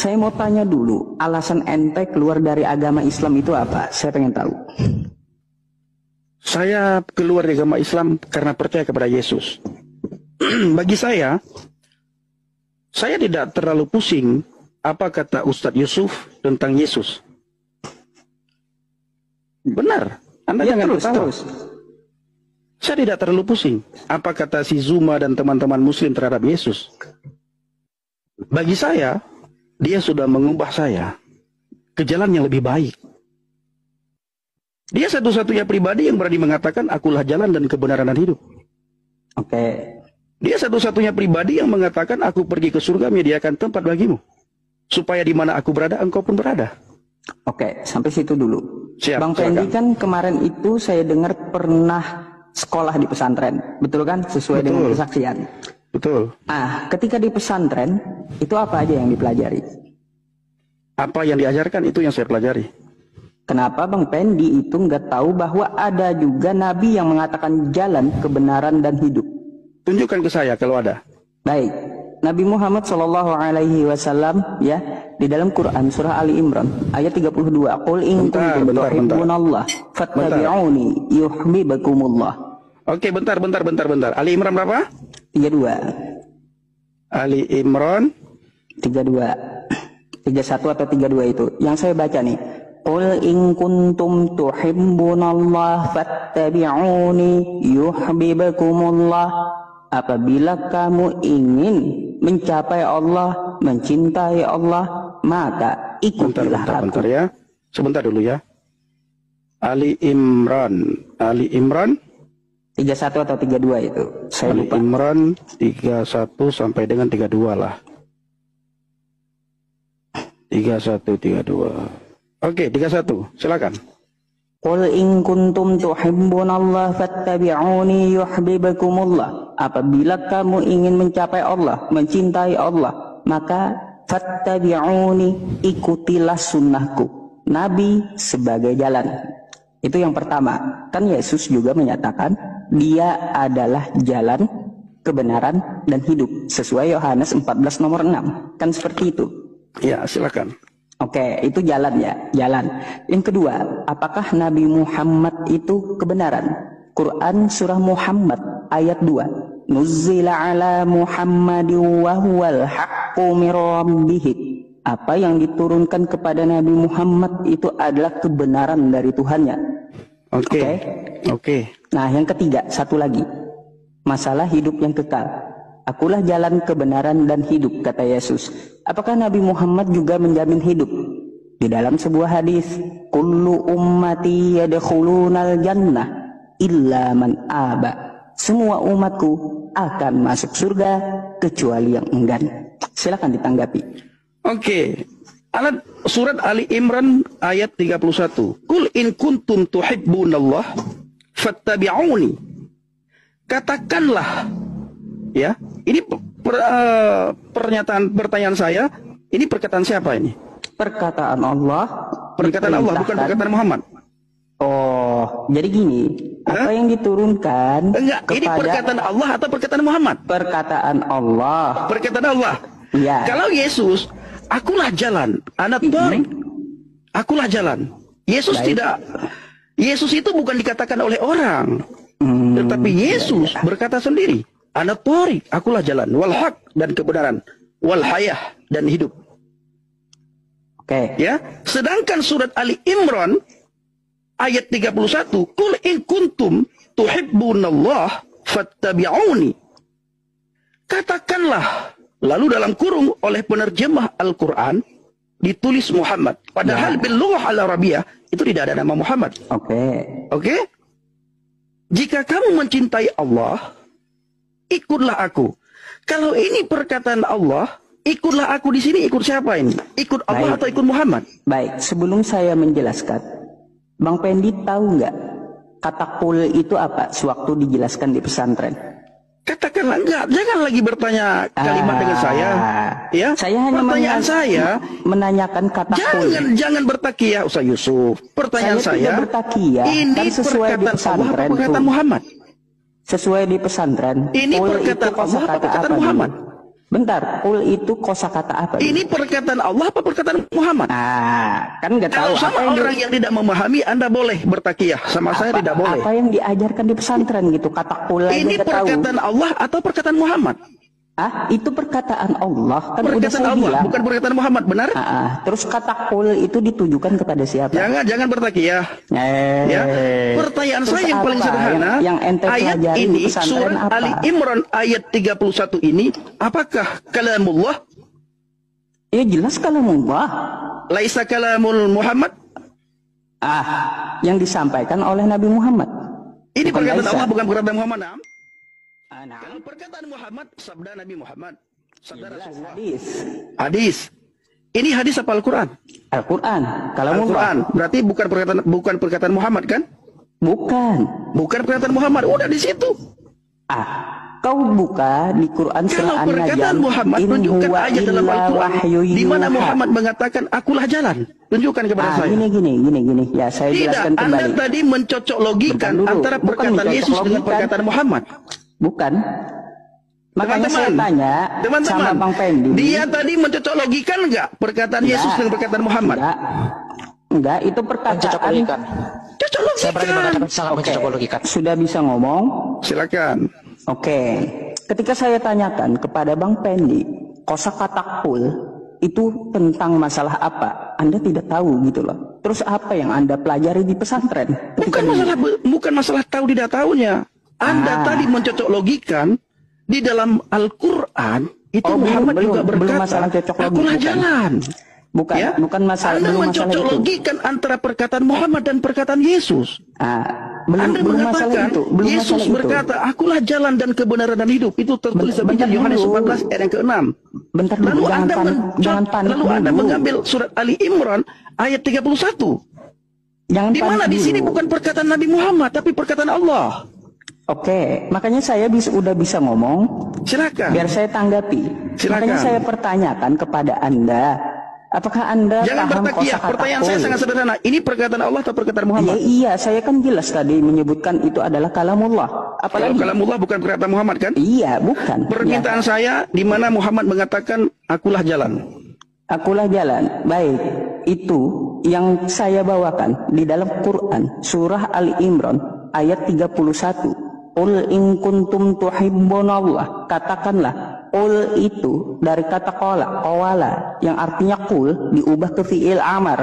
saya mau tanya dulu, alasan ente keluar dari agama Islam itu apa? Saya pengen tahu. Saya keluar dari agama Islam karena percaya kepada Yesus. Bagi saya tidak terlalu pusing apa kata Ustadz Yusuf tentang Yesus. Benar, Anda Ya, jangan terus, ketawa. terus. Saya tidak terlalu pusing apa kata si Zuma dan teman-teman Muslim terhadap Yesus. Bagi saya, dia sudah mengubah saya ke jalan yang lebih baik. Dia satu-satunya pribadi yang berani mengatakan, akulah jalan dan kebenaran dan hidup. Oke. Dia satu-satunya pribadi yang mengatakan, aku pergi ke surga menyediakan tempat bagimu. Supaya di mana aku berada, engkau pun berada. Oke, sampai situ dulu. Siap, Bang Pendi kan kemarin itu saya dengar pernah sekolah di pesantren. Betul kan? Sesuai dengan kesaksian. Betul. Ah, ketika di pesantren, itu apa aja yang dipelajari? Apa yang diajarkan itu yang saya pelajari. Kenapa Bang Pendi itu nggak tahu bahwa ada juga Nabi yang mengatakan jalan, kebenaran, dan hidup? Tunjukkan ke saya kalau ada. Baik, Nabi Muhammad SAW ya di dalam Quran surah Ali Imran ayat 32. Qul in kuntum tuhibbunallah fattabi'uni yuhibbukumullah. Oke, bentar. Ali Imran berapa? 32. Ali Imran 32. 31 atau 32 itu. Yang saya baca nih. Qul in kuntum tuhibbunallah fattabi'uni yuhibbukumullah. Apabila kamu ingin mencapai Allah, mencintai Allah, maka ikutilah aku. Bentar ya. Sebentar dulu ya. Ali Imran 31 atau 32 itu. Saya Ali lupa. Imran 31 sampai dengan 32 lah. 31, 32. Oke, 31. Silakan. Qul in kuntum tuhibbunallah fattabi'uni yuhibbukumullah. Apabila kamu ingin mencapai Allah, mencintai Allah, maka fattabi'uni, ikutilah sunnahku. Nabi sebagai jalan. Itu yang pertama. Kan Yesus juga menyatakan dia adalah jalan, kebenaran, dan hidup. Sesuai Yohanes 14 nomor 6. Kan seperti itu. Ya, silakan. Oke, itu jalan ya, jalan. Yang kedua, apakah Nabi Muhammad itu kebenaran? Quran surah Muhammad ayat 2. Nuzzila ala Muhammadin wa huwal haqqu mir rabbih. Apa yang diturunkan kepada Nabi Muhammad itu adalah kebenaran dari Tuhannya. Oke. Nah, yang ketiga, satu lagi. Masalah hidup yang kekal. Akulah jalan, kebenaran, dan hidup, kata Yesus. Apakah Nabi Muhammad juga menjamin hidup? Di dalam sebuah hadis, kullu ummati yadkhulunal jannah illa man aba. Semua umatku akan masuk surga kecuali yang enggan. Silakan ditanggapi. Oke. Surat Ali Imran ayat 31. Qul in kuntum tuhibbunallah fattabi'uni. Katakanlah, ya, ini pertanyaan saya, ini perkataan siapa ini? Perkataan Allah. Perkataan Allah, bukan perkataan Muhammad. Oh, jadi gini, apa yang diturunkan Enggak, ini perkataan Allah atau perkataan Muhammad? Perkataan Allah. Perkataan Allah. Iya. Kalau Yesus, akulah jalan, anak thoriq. Akulah jalan. Yesus tidak. Yesus itu bukan dikatakan oleh orang, tetapi Yesus berkata sendiri, ana thoriq, akulah jalan, wal haq, dan kebenaran, wal hayah, dan hidup. Oke. Ya, sedangkan surat Ali Imran ayat 31, qul in kuntum tuhibbunallah fattabi'uni. Katakanlah, lalu dalam kurung oleh penerjemah Al-Qur'an ditulis Muhammad, padahal bil lughah al-arabiyah itu tidak ada nama Muhammad. Oke? Jika kamu mencintai Allah, ikutlah aku. Kalau ini perkataan Allah, ikutlah aku di sini, ikut siapa ini? Ikut Allah atau ikut Muhammad? Baik, sebelum saya menjelaskan, Bang Pendi tahu nggak kata qul itu apa sewaktu dijelaskan di pesantren? Katakanlah enggak, jangan lagi bertanya kalimat dengan saya. Ya, saya hanya menanyakan kata qul. Jangan bertakiyah, Ustaz Yusuf. Pertanyaan saya, tidak bertakiyah, ini kan sesuai di pesantren Allah, perkataan Muhammad. Sesuai di pesantren. Ini perkataan Allah, perkataan Muhammad. Bentar, qul itu kosakata apa? Ini perkataan Allah apa perkataan Muhammad? Ah, kan nggak tahu. Kalau sama orang yang tidak memahami, Anda boleh bertakiyah. Sama saya tidak boleh. Apa yang diajarkan di pesantren gitu? Kata qul aja ini perkataan tahu. Allah atau perkataan Muhammad? Ah, itu perkataan Allah. Kan perkataan Allah, bilang. Bukan perkataan Muhammad, benar? Terus kata qul itu ditujukan kepada siapa? Jangan bertakiyah. Ya. Pertanyaan saya yang paling sederhana, yang ente ayat ini surah Ali Imran ayat 31 ini, apakah kalamullah? Ya jelas kalamullah. Laisa kalamul Muhammad? Yang disampaikan oleh Nabi Muhammad. Ini perkataan Allah, bukan perkataan Muhammad. Kalau perkataan Muhammad, sabda Nabi Muhammad, sabda Rasulullah. Hadis. Ini hadis apa Al-Quran? Al-Quran. Kalau Al-Quran berarti bukan perkataan Muhammad kan? Bukan perkataan Muhammad. Udah di situ. Kau buka di Quran surah An-Najm. Kalau perkataan Muhammad, tunjukkan ayat dalam Al-Quran di mana Muhammad mengatakan akulah jalan. Tunjukkan kepada saya. Gini. Ya, saya jelaskan kembali. Anda tadi mencocok logikan antara perkataan Yesus dengan perkataan Muhammad. Bukan. Makanya saya tanya sama Bang Pendi. Dia tadi mencocok logikan enggak perkataan Yesus dengan perkataan Muhammad? Enggak, itu perkataan. Cocok logikan. Saya berani mengatakan sangat mencocok logikan. Sudah bisa ngomong? Silakan. Oke. Ketika saya tanyakan kepada Bang Pendi, kosakata qul itu tentang masalah apa? Anda tidak tahu gitu loh. Terus apa yang Anda pelajari di pesantren? Bukan masalah tahu tidak tahunya. Anda tadi mencocok logikan di dalam Al-Quran itu Muhammad juga berkata akulah jalan. Bukan masalah. Anda mencocok logikan antara perkataan Muhammad dan perkataan Yesus. Anda mengatakan Yesus berkata akulah jalan dan kebenaran dan hidup. Itu tertulis dalam Yohanes 14 ayat yang ke-6. Lalu Anda mengambil surat Ali Imran ayat 31. Di mana di sini bukan perkataan Nabi Muhammad tapi perkataan Allah. Oke, makanya saya udah bisa ngomong. Silakan. Biar saya tanggapi. Silakan. Makanya saya pertanyakan kepada Anda, apakah Anda jangan paham bertakiyah? Pertanyaan saya sangat sederhana. Ini perkataan Allah atau perkataan Muhammad? Iya, saya kan jelas tadi menyebutkan itu adalah kalamullah. Apalagi kalamullah bukan perkataan Muhammad kan? Iya, bukan. Permintaan saya di mana Muhammad mengatakan akulah jalan. Akulah jalan. Baik, itu yang saya bawakan di dalam Quran surah Ali Imran ayat 31. Qul in kuntum tuhibbunallah. Katakanlah, qul itu dari kata qawala yang artinya qul diubah ke fi'il amar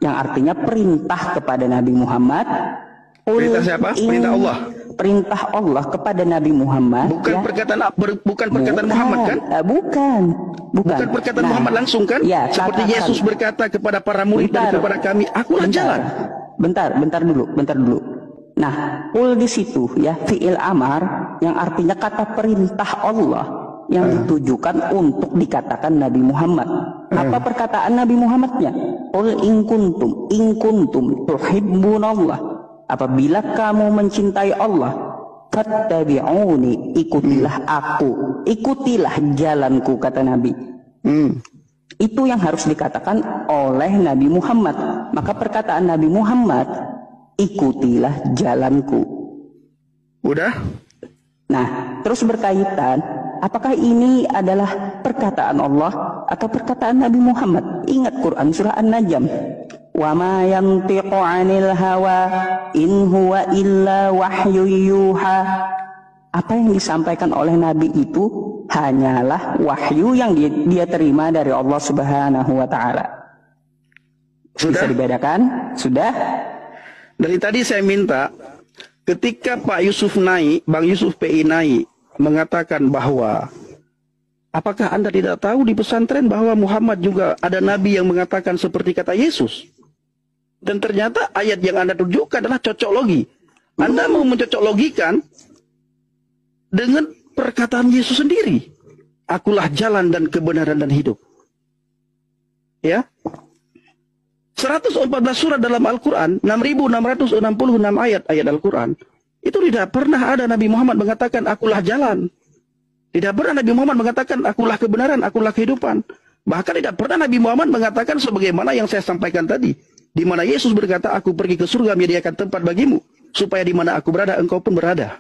yang artinya perintah kepada Nabi Muhammad. Perintah siapa? Perintah Allah. Perintah Allah kepada Nabi Muhammad. Bukan perkataan Muhammad kan? Bukan perkataan Muhammad langsung kan? Ya, seperti Yesus berkata kepada para murid dan kepada kami, akulah jalan. Bentar dulu. Nah, qul di situ ya fi'il amar yang artinya kata perintah Allah yang ditujukan untuk dikatakan Nabi Muhammad. Apa perkataan Nabi Muhammadnya? Qul in kuntum tuhibbunallah. Apabila kamu mencintai Allah, fattabi'uni, ikutilah aku, ikutilah jalanku, kata Nabi. Itu yang harus dikatakan oleh Nabi Muhammad. Maka perkataan Nabi Muhammad, ikutilah jalanku. Udah? Nah, terus berkaitan, apakah ini adalah perkataan Allah atau perkataan Nabi Muhammad? Ingat Quran surah An-Najm. Wa ma yantiqu 'anil hawa in huwa illa wahyu yuha. Apa yang disampaikan oleh Nabi itu hanyalah wahyu yang dia terima dari Allah Subhanahu wa taala. Bisa dibedakan? Sudah? Dari tadi saya minta, ketika Pak Yusuf naik, Bang Yusuf PI naik, mengatakan bahwa, apakah Anda tidak tahu di pesantren bahwa Muhammad juga ada Nabi yang mengatakan seperti kata Yesus? Dan ternyata ayat yang Anda tunjukkan adalah cocok logi. Anda mau mencocok logikan dengan perkataan Yesus sendiri. Akulah jalan dan kebenaran dan hidup. Ya? 114 surat dalam Al-Quran, 6.666 ayat Al-Quran, itu tidak pernah ada Nabi Muhammad mengatakan akulah jalan. Tidak pernah Nabi Muhammad mengatakan akulah kebenaran, akulah kehidupan. Bahkan tidak pernah Nabi Muhammad mengatakan sebagaimana yang saya sampaikan tadi, di mana Yesus berkata, aku pergi ke surga menyediakan tempat bagimu, supaya di mana aku berada engkau pun berada.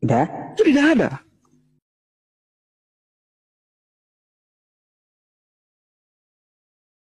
Itu tidak ada.